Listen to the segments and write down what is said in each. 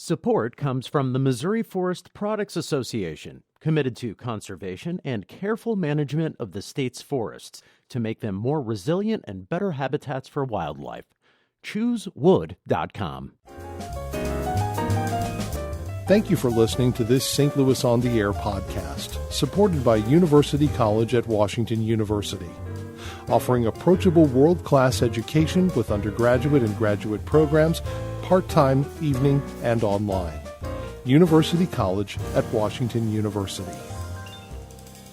Support comes from the Missouri Forest Products Association, committed to conservation and careful management of the state's forests to make them more resilient and better habitats for wildlife. ChooseWood.com. Thank you for listening to this St. Louis on the Air podcast, supported by University College at Washington University, offering approachable world-class education with undergraduate and graduate programs, part-time, evening, and online. University College at Washington University.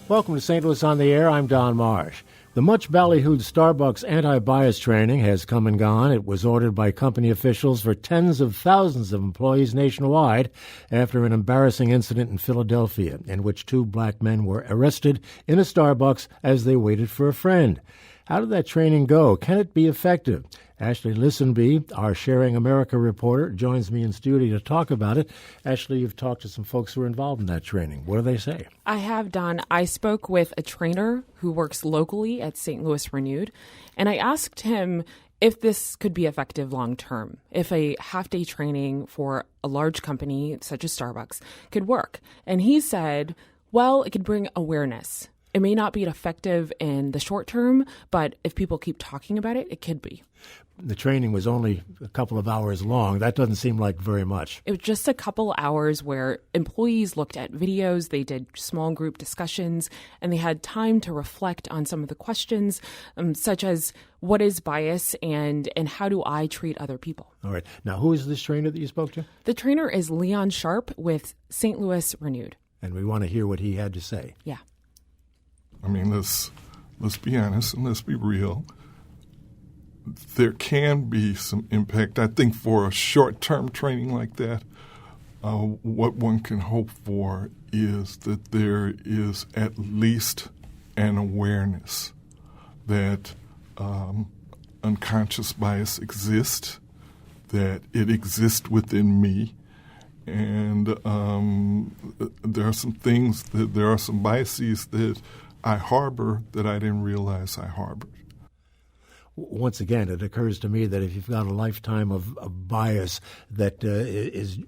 Welcome to St. Louis on the Air. I'm Don Marsh. The much ballyhooed Starbucks anti-bias training has come and gone. It was ordered by company officials for tens of thousands of employees nationwide after an embarrassing incident in Philadelphia in which two black men were arrested in a Starbucks as they waited for a friend. How did that training go? Can it be effective? Ashley Lisenby, our Sharing America reporter, joins me in studio to talk about it. Ashley, you've talked to some folks who were involved in that training. What do they say? I have, Don. I spoke with a trainer who works locally at St. Louis Renewed, and I asked him if this could be effective long term, if a half-day training for a large company such as Starbucks could work. And he said, well, it could bring awareness. It may not be effective in the short term, but if people keep talking about it, it could be. The training was only a couple of hours long. That doesn't seem like very much. It was just a couple hours where employees looked at videos, they did small group discussions, and they had time to reflect on some of the questions, such as what is bias and how do I treat other people? All right. Now, who is this trainer that you spoke to? The trainer is Leon Sharp with St. Louis Renewed. And we want to hear what he had to say. Yeah. I mean, let's be honest and let's be real. There can be some impact. I think for a short-term training like that, what one can hope for is that there is at least an awareness that unconscious bias exists, that it exists within me, and there are some biases that I harbor that I didn't realize I harbored. Once again, it occurs to me that if you've got a lifetime of bias that is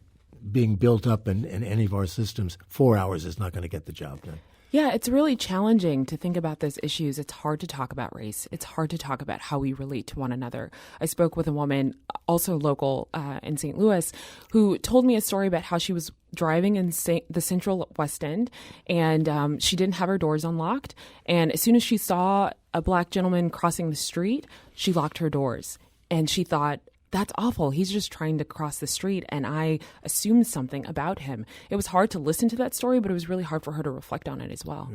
being built up in any of our systems, 4 hours is not going to get the job done. Yeah, it's really challenging to think about those issues. It's hard to talk about race. It's hard to talk about how we relate to one another. I spoke with a woman, also local in St. Louis, who told me a story about how she was driving in the Central West End, and she didn't have her doors unlocked. And as soon as she saw a black gentleman crossing the street, she locked her doors. And she thought, that's awful. He's just trying to cross the street, and I assumed something about him. It was hard to listen to that story, but it was really hard for her to reflect on it as well.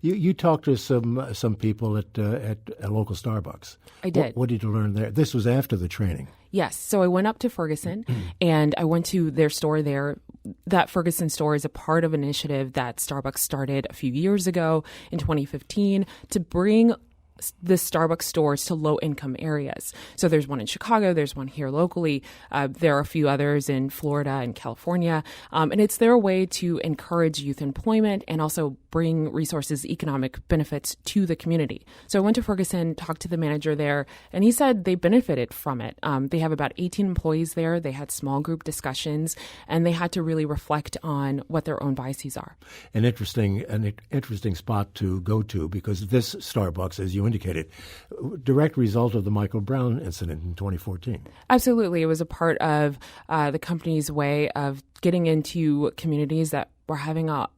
Yeah. You talked to some people at a local Starbucks. I did. What did you learn there? This was after the training. Yes. So I went up to Ferguson, and I went to their store there. That Ferguson store is a part of an initiative that Starbucks started a few years ago in 2015 to bring the Starbucks stores to low-income areas. So there's one in Chicago, there's one here locally, there are a few others in Florida and California, and it's their way to encourage youth employment and also bring resources, economic benefits to the community. So I went to Ferguson, talked to the manager there, and he said they benefited from it. They have about 18 employees there, they had small group discussions, and they had to really reflect on what their own biases are. An interesting spot to go to, because this Starbucks, as you indicated, direct result of the Michael Brown incident in 2014. Absolutely. It was a part of the company's way of getting into communities that were having a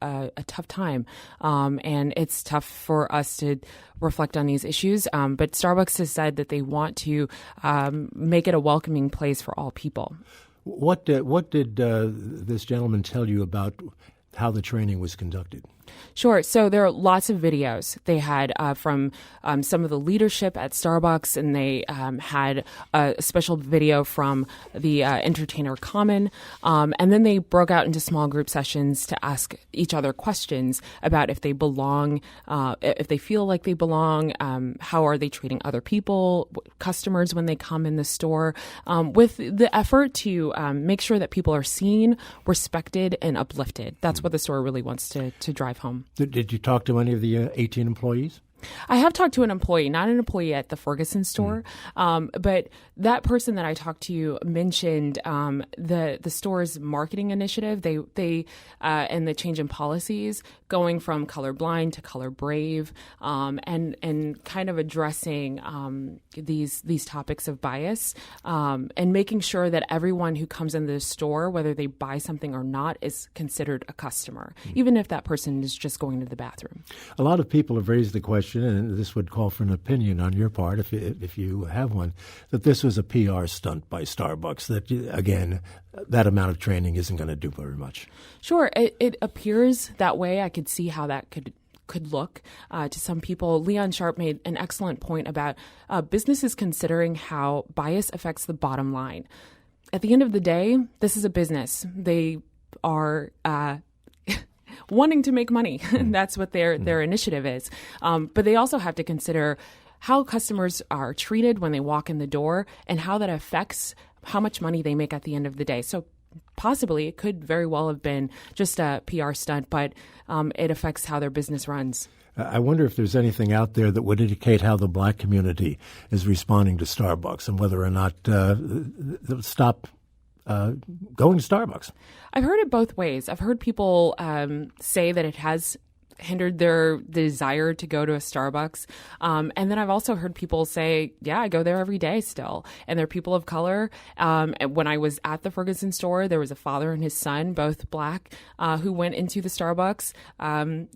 tough time. And it's tough for us to reflect on these issues. But Starbucks has said that they want to make it a welcoming place for all people. What did this gentleman tell you about how the training was conducted? Sure. So there are lots of videos they had from some of the leadership at Starbucks, and they had a special video from the entertainer Common. And then they broke out into small group sessions to ask each other questions about if they belong, if they feel like they belong, how are they treating other people, customers when they come in the store, with the effort to make sure that people are seen, respected, and uplifted. That's what the store really wants to drive home. Did you talk to any of the 18 employees? I have talked to an employee, not an employee at the Ferguson store, but that person that I talked to mentioned the store's marketing initiative. They and the change in policies going from colorblind to color brave, and kind of addressing these topics of bias, and making sure that everyone who comes into the store, whether they buy something or not, is considered a customer, even if that person is just going to the bathroom. A lot of people have raised the question, and this would call for an opinion on your part, if you have one, that this was a PR stunt by Starbucks, that, again, that amount of training isn't going to do very much. Sure. It appears that way. I could see how that could look to some people. Leon Sharp made an excellent point about businesses considering how bias affects the bottom line. At the end of the day, this is a business. They are wanting to make money. That's what their initiative is. But they also have to consider how customers are treated when they walk in the door and how that affects how much money they make at the end of the day. So possibly it could very well have been just a PR stunt, but it affects how their business runs. I wonder if there's anything out there that would indicate how the black community is responding to Starbucks and whether or not they'll stop going to Starbucks. I've heard it both ways. I've heard people say that it has hindered their desire to go to a Starbucks. And then I've also heard people say, yeah, I go there every day still. And they're people of color. And when I was at the Ferguson store, there was a father and his son, both black, who went into the Starbucks.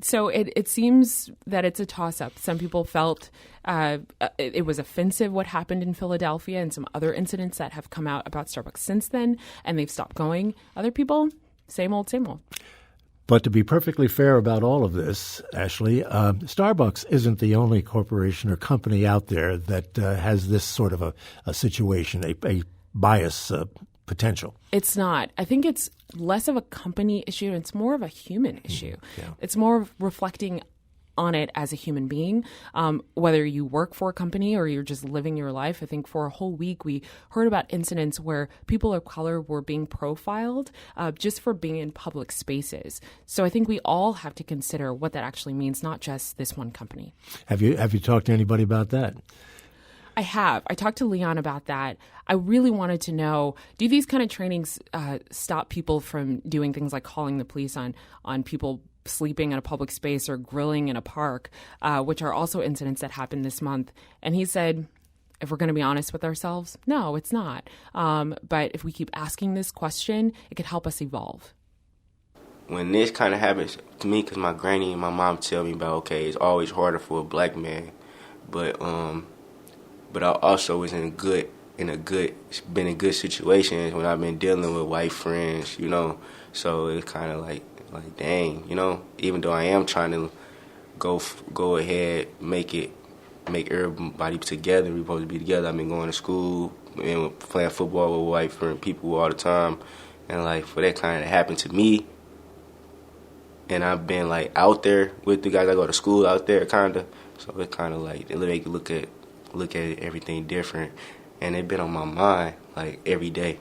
So it seems that it's a toss-up. Some people felt it was offensive what happened in Philadelphia and some other incidents that have come out about Starbucks since then, and they've stopped going. Other people, same old, same old. But to be perfectly fair about all of this, Ashley, Starbucks isn't the only corporation or company out there that has this sort of a situation, a bias potential. It's not. I think it's less of a company issue. It's more of a human issue. Yeah. It's more of reflecting on it as a human being, whether you work for a company or you're just living your life. I think for a whole week we heard about incidents where people of color were being profiled just for being in public spaces. So I think we all have to consider what that actually means, not just this one company. Have you talked to anybody about that? I have. I talked to Leon about that. I really wanted to know, do these kind of trainings stop people from doing things like calling the police on people sleeping in a public space or grilling in a park, which are also incidents that happened this month? And he said, if we're going to be honest with ourselves, no, it's not. But if we keep asking this question, it could help us evolve. When this kind of happens to me, because my granny and my mom tell me about, okay, it's always harder for a black man, but I also was been in good situations when I've been dealing with white friends, you know. So it's kind of like dang, you know. Even though I am trying to go ahead, make everybody together. We're supposed to be together. I've been going to school and playing football with white friend people all the time, and like for that kind of happen to me. And I've been like out there with the guys I go to school out there, kind of. So it kind of like they make you look at everything different, and it's been on my mind like every day.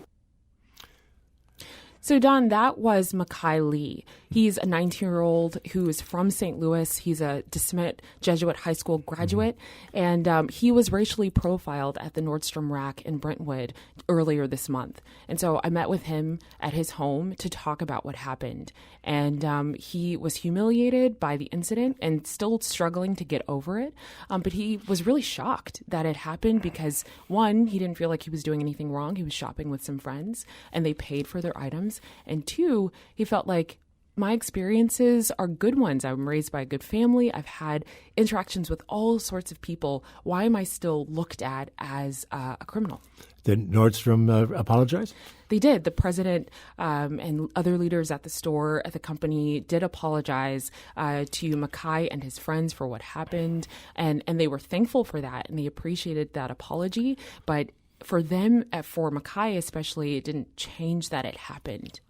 So, Don, that was Makai Lee. He's a 19-year-old who is from St. Louis. He's a DeSmet Jesuit High School graduate, and he was racially profiled at the Nordstrom Rack in Brentwood earlier this month. And so I met with him at his home to talk about what happened. And he was humiliated by the incident and still struggling to get over it. But he was really shocked that it happened because, one, he didn't feel like he was doing anything wrong. He was shopping with some friends, and they paid for their items. And two, he felt like my experiences are good ones. I'm raised by a good family. I've had interactions with all sorts of people. Why am I still looked at as a criminal? Did Nordstrom apologize? They did. The president and other leaders at the store, at the company, did apologize to Makai and his friends for what happened. And they were thankful for that, and they appreciated that apology. But for them, for Makai especially, it didn't change that it happened.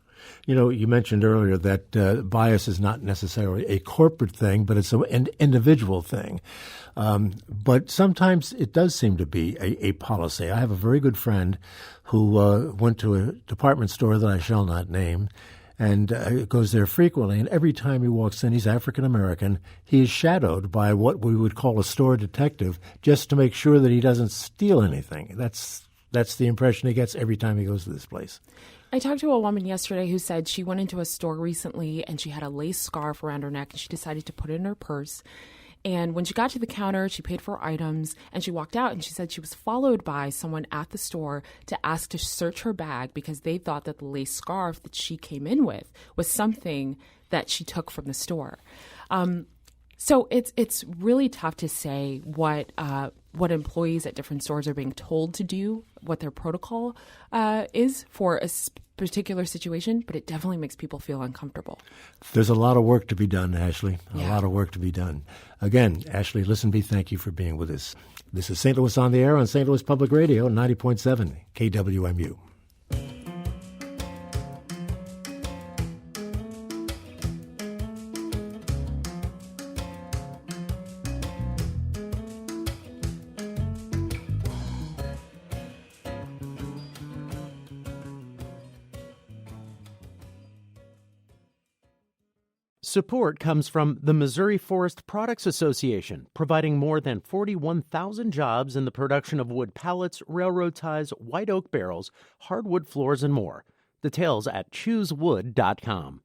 You know, you mentioned earlier that bias is not necessarily a corporate thing, but it's an individual thing. But sometimes it does seem to be a policy. I have a very good friend who went to a department store that I shall not name, and goes there frequently. And every time he walks in, he's African-American. He is shadowed by what we would call a store detective just to make sure that he doesn't steal anything. That's the impression he gets every time he goes to this place. I talked to a woman yesterday who said she went into a store recently and she had a lace scarf around her neck and she decided to put it in her purse. And when she got to the counter, she paid for items and she walked out and she said she was followed by someone at the store to ask to search her bag because they thought that the lace scarf that she came in with was something that she took from the store. So it's really tough to say what employees at different stores are being told to do, what their protocol is for a particular situation, but it definitely makes people feel uncomfortable. There's a lot of work to be done, Ashley. A lot of work to be done. Again, Ashley Lisenby, thank you for being with us. This is St. Louis on the Air on St. Louis Public Radio, 90.7 KWMU. Support comes from the Missouri Forest Products Association, providing more than 41,000 jobs in the production of wood pallets, railroad ties, white oak barrels, hardwood floors, and more. Details at choosewood.com.